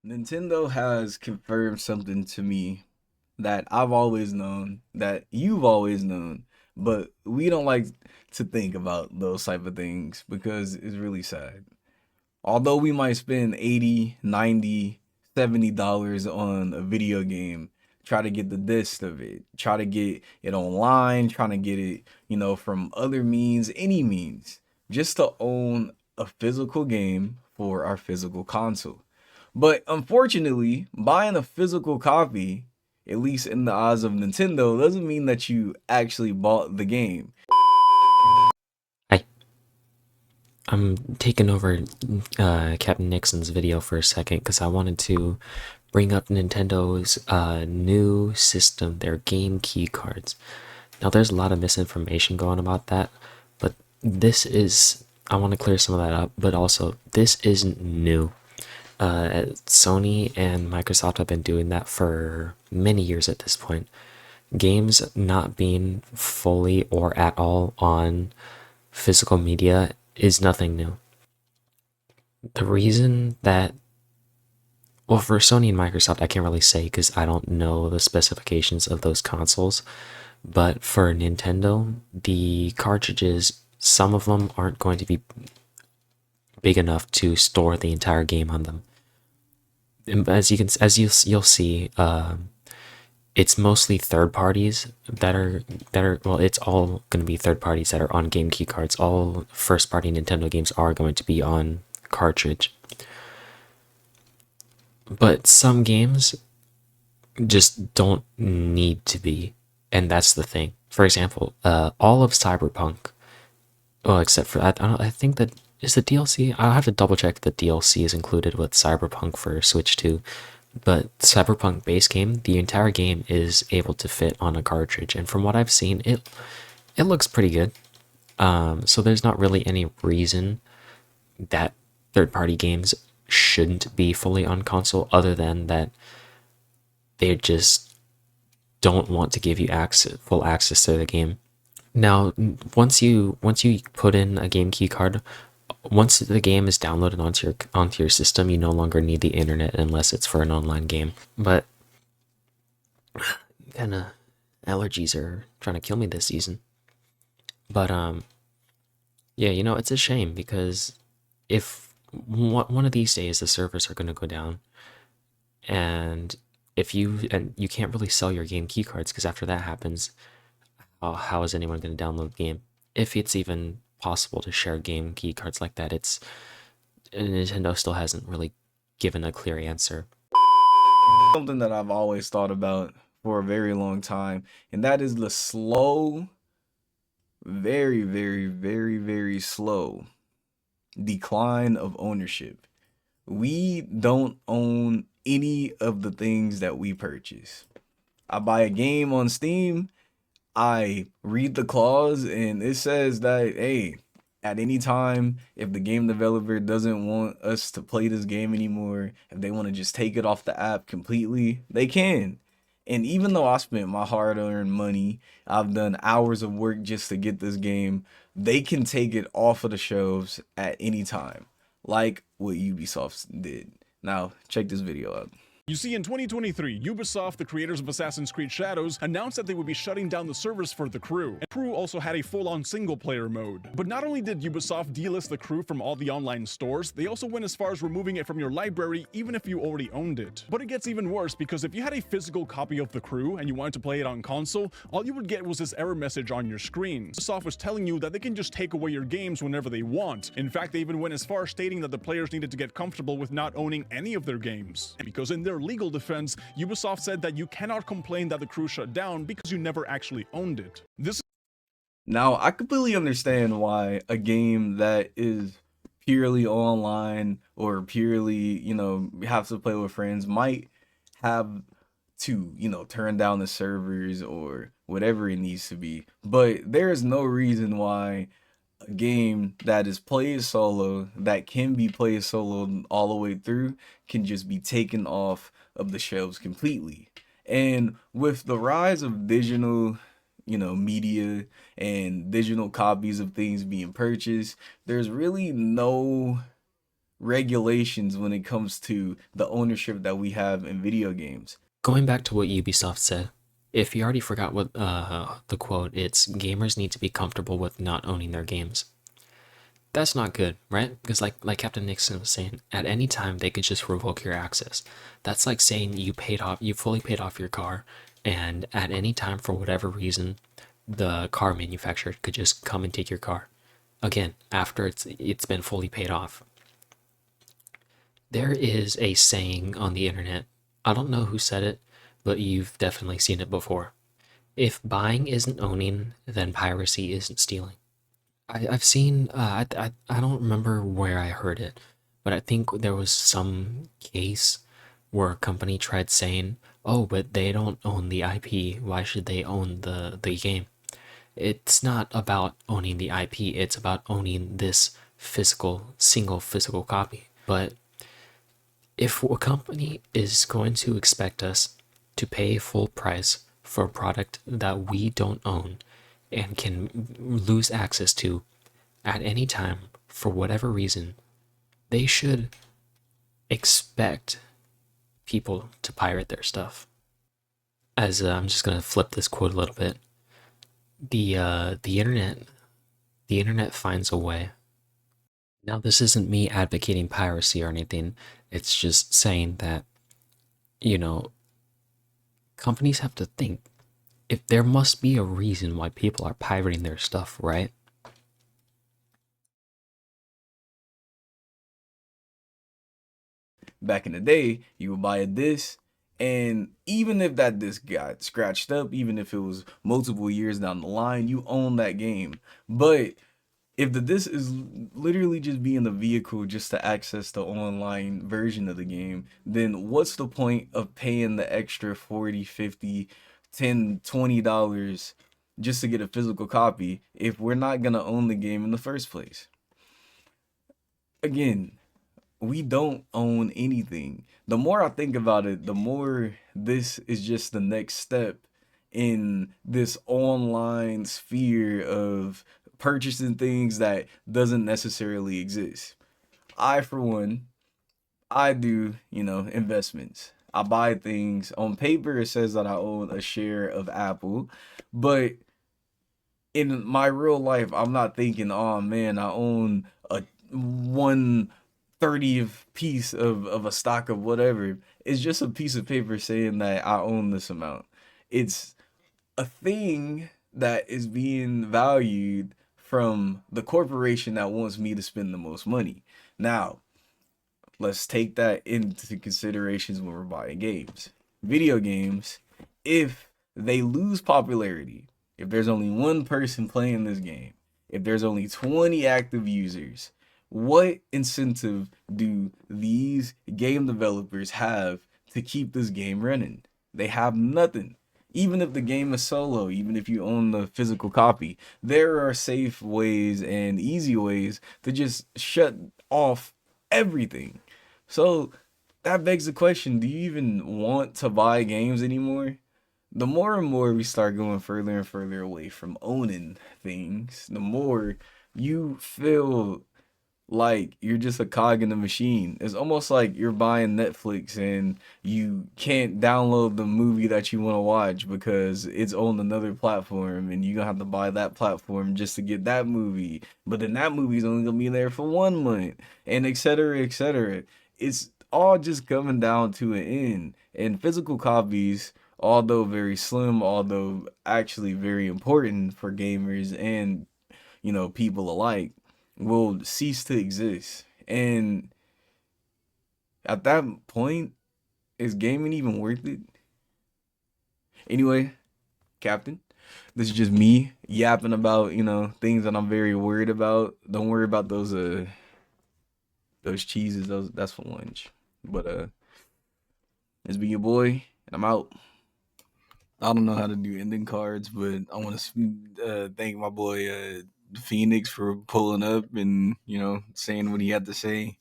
Nintendo has confirmed something to me that I've always known, that you've always known, but we don't like to think about those type of things because it's really sad. Although we might spend 80, 90, $70 on a video game, try to get the gist of it, try to get it online, trying to get it, from other means, any means, just to own a physical game for our physical console. But unfortunately, buying a physical copy, at least in the eyes of Nintendo, doesn't mean that you actually bought the game. Hi, I'm taking over Captain Nixon's video for a second because I wanted to bring up Nintendo's new system, their game key cards. Now, there's a lot of misinformation going about that, but I want to clear some of that up, but also, this isn't new. Sony and Microsoft have been doing that for many years at this point. Games not being fully or at all on physical media is nothing new. The reason that, well, for Sony and Microsoft, I can't really say because I don't know the specifications of those consoles. But for Nintendo, the cartridges, some of them aren't going to be big enough to store the entire game on them. And you'll see, it's mostly third parties that are well, it's all going to be third parties that are on game key cards. All first party Nintendo games are going to be on cartridge. But some games just don't need to be, and that's the thing. For example, all of Cyberpunk, well, except for I think that is the DLC. I'll have to double check the DLC is included with Cyberpunk for Switch 2. But Cyberpunk base game, the entire game is able to fit on a cartridge, and from what I've seen, it looks pretty good. So there's not really any reason that third party games shouldn't be fully on console, other than that they just don't want to give you full access to the game. Now, once you put in a game key card, once the game is downloaded onto your system, you no longer need the internet unless it's for an online game. But kind of allergies are trying to kill me this season. But yeah, it's a shame because if one of these days the servers are going to go down, and you can't really sell your game key cards because after that happens, how is anyone going to download the game? If it's even possible to share game key cards like that, Nintendo still hasn't really given a clear answer. Something that I've always thought about for a very long time, and that is the slow, very, very, very, very slow decline of ownership. We don't own any of the things that we purchase. I buy a game on Steam, I read the clause, and it says that, hey, at any time, if the game developer doesn't want us to play this game anymore, if they want to just take it off the app completely, they can. And even though I spent my hard earned money, I've done hours of work just to get this game, they can take it off of the shelves at any time, like what Ubisoft did. Now, check this video out. You see, in 2023, Ubisoft, the creators of Assassin's Creed Shadows, announced that they would be shutting down the servers for The Crew. And Crew also had a full-on single-player mode. But not only did Ubisoft delist The Crew from all the online stores, they also went as far as removing it from your library even if you already owned it. But it gets even worse because if you had a physical copy of The Crew and you wanted to play it on console, all you would get was this error message on your screen. Ubisoft was telling you that they can just take away your games whenever they want. In fact, they even went as far as stating that the players needed to get comfortable with not owning any of their games. Because in their legal defense, Ubisoft said that you cannot complain that The Crew shut down because you never actually owned it. Now, I completely understand why a game that is purely online or purely, have to play with friends might have to, turn down the servers or whatever it needs to be. But there is no reason why a game that is played solo, that can be played solo all the way through, can just be taken off of the shelves completely. And with the rise of digital, media and digital copies of things being purchased, there's really no regulations when it comes to the ownership that we have in video games. Going back to what Ubisoft said, if you already forgot what the quote, it's gamers need to be comfortable with not owning their games. That's not good, right? Because like Captain Nixon was saying, at any time they could just revoke your access. That's like saying you fully paid off your car, and at any time for whatever reason, the car manufacturer could just come and take your car. Again, after it's been fully paid off. There is a saying on the internet. I don't know who said it, but you've definitely seen it before. If buying isn't owning, then piracy isn't stealing. I've seen, I don't remember where I heard it, but I think there was some case where a company tried saying, oh, but they don't own the IP. Why should they own the game? It's not about owning the IP, it's about owning this single physical copy. But if a company is going to expect us to pay full price for a product that we don't own and can lose access to at any time for whatever reason, they should expect people to pirate their stuff. As I'm just gonna flip this quote a little bit. The internet finds a way. Now, this isn't me advocating piracy or anything. It's just saying that, companies have to think, if there must be a reason why people are pirating their stuff, right? Back in the day, you would buy a disc, and even if that disc got scratched up, even if it was multiple years down the line, you own that game. But if the disc is literally just being the vehicle just to access the online version of the game, then what's the point of paying the extra 40, 50, 10, $20 just to get a physical copy if we're not going to own the game in the first place? Again, we don't own anything. The more I think about it, the more this is just the next step in this online sphere of purchasing things that doesn't necessarily exist. I, for one, I do, investments. I buy things. On paper, it says that I own a share of Apple, but in my real life, I'm not thinking, oh man, I own a 1/30th piece of a stock of whatever. It's just a piece of paper saying that I own this amount. It's a thing that is being valued from the corporation that wants me to spend the most money. Now, let's take that into considerations when we're buying games. Video games, if they lose popularity, if there's only one person playing this game, if there's only 20 active users, what incentive do these game developers have to keep this game running? They have nothing. Even if the game is solo, even if you own the physical copy, there are safe ways and easy ways to just shut off everything. So that begs the question, do you even want to buy games anymore? The more and more we start going further and further away from owning things, the more you feel like you're just a cog in the machine. It's almost like you're buying Netflix and you can't download the movie that you want to watch because it's on another platform and you're gonna have to buy that platform just to get that movie. But then that movie's only gonna be there for 1 month, and et cetera, et cetera. It's all just coming down to an end. And physical copies, although very slim, although actually very important for gamers and people alike, will cease to exist. And at that point, is gaming even worth it? Anyway, Captain, this is just me yapping about, things that I'm very worried about. Don't worry about those cheeses, that's for lunch. But it's been your boy, and I'm out. I don't know how to do ending cards, but I want to thank my boy Phoenix for pulling up and saying what he had to say.